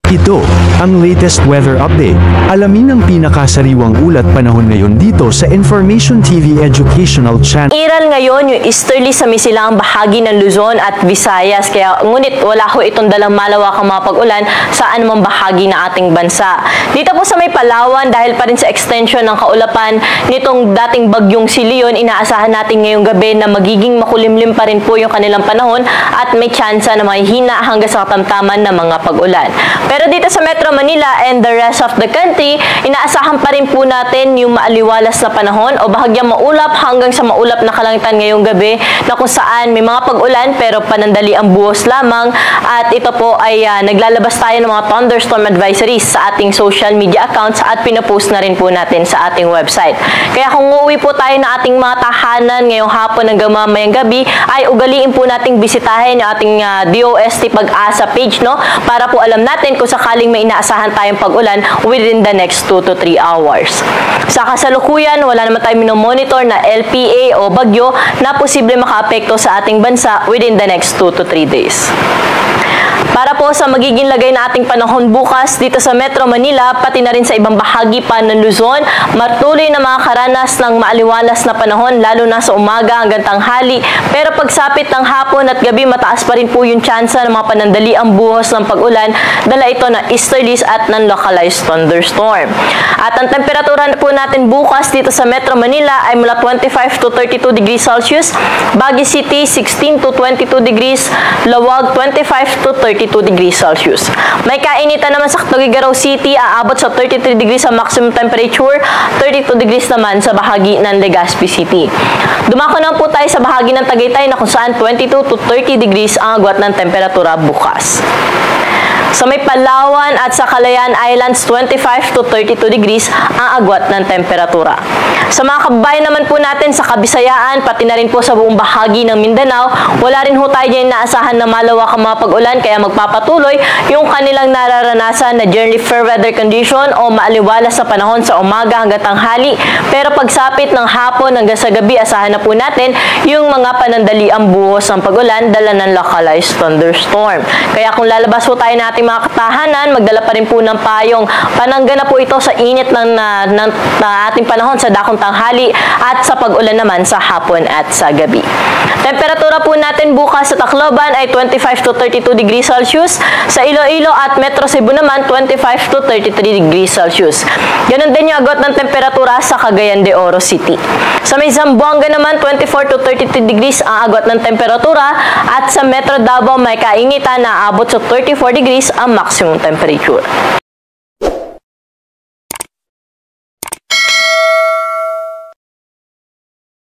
Ito, ang latest weather update. Alamin ang pinakasariwang ulat panahon ngayon dito sa Information TV Educational Channel. Iral ngayon yung easterly sa misilang bahagi ng Luzon at Visayas, kaya ngunit wala ho itong dalang malawakang mga pag-ulan sa anumang bahagi ng ating bansa. Dito po sa may Palawan, dahil pa rin sa extension ng kaulapan nitong dating bagyong si Leon, inaasahan natin ngayong gabi na magiging makulimlim pa rin po yung kanilang panahon at may tsansa na mahihina hanggang sa katamtaman ng mga pag-ulan. Pero dito sa Metro Manila and the rest of the country, inaasahan pa rin po natin yung maaliwalas na panahon o bahagyang maulap hanggang sa maulap na kalangitan ngayong gabi, na kung saan may mga pag-ulan pero panandali ang buhos lamang, at ito po ay naglalabas tayo ng mga thunderstorm advisories sa ating social media accounts at pinapost na rin po natin sa ating website. Kaya kung uuwi po tayo na ating mga tahanan ngayong hapon hanggang mamayang gabi, ay ugaliin po nating bisitahin yung ating DOST Pag-asa page, no? Para po alam natin kung sakaling may inaasahan tayong pag-ulan within the next 2 to 3 hours. Sa kasalukuyan, wala naman tayong minomonitor na LPA o bagyo na posible makaapekto sa ating bansa within the next 2 to 3 days. Para po sa magiging lagay na ating panahon bukas dito sa Metro Manila, pati na rin sa ibang bahagi pa ng Luzon, matuloy na makakaranas ng maaliwalas na panahon lalo na sa umaga hanggang tanghali. Pero pagsapit ng hapon at gabi, mataas pa rin po yung tsansa ng mga panandali ang buhos ng pag-ulan, dala ito ng easterlies at non-localized thunderstorm. At ang temperatura po natin bukas dito sa Metro Manila ay mula 25 to 32 degrees Celsius, Baguio City 16 to 22 degrees, Lawag 25 to 32 degrees Celsius. May kainitan naman sa Tuguegarao City, aabot sa 33 degrees sa maximum temperature, 32 degrees naman sa bahagi ng Legazpi City. Dumako naman po tayo sa bahagi ng Tagaytay na kung saan 22 to 30 degrees ang agwat ng temperatura bukas. Sa may Palawan at sa Calayan Islands, 25 to 32 degrees ang agwat ng temperatura. Sa mga kababayan naman po natin sa Kabisayaan, pati na rin po sa buong bahagi ng Mindanao, wala rin ho tayo dyan inaasahan na malawakang mga pag-ulan, kaya magpapatuloy yung kanilang nararanasan na generally fair weather condition o maaliwalas sa panahon sa umaga hanggang tanghali. Pero pagsapit ng hapon hanggang sa gabi, asahan na po natin yung mga panandaliang buhos ng pag-ulan dala ng localized thunderstorm. Kaya kung lalabas po tayo natin mga katahanan, magdala pa rin po ng payong. Panangga na po ito sa init ng ating panahon sa dakong tanghali at sa pag-ulan naman sa hapon at sa gabi. Temperatura po natin bukas sa Tacloban ay 25 to 32 degrees Celsius. Sa Iloilo at Metro Cebu naman, 25 to 33 degrees Celsius. Ganun din yung agwat ng temperatura sa Cagayan de Oro City. Sa may Zamboanga naman, 24 to 33 degrees ang agwat ng temperatura, at sa Metro Davao may kainitan na aabot sa 34 degrees ang maximum temperature.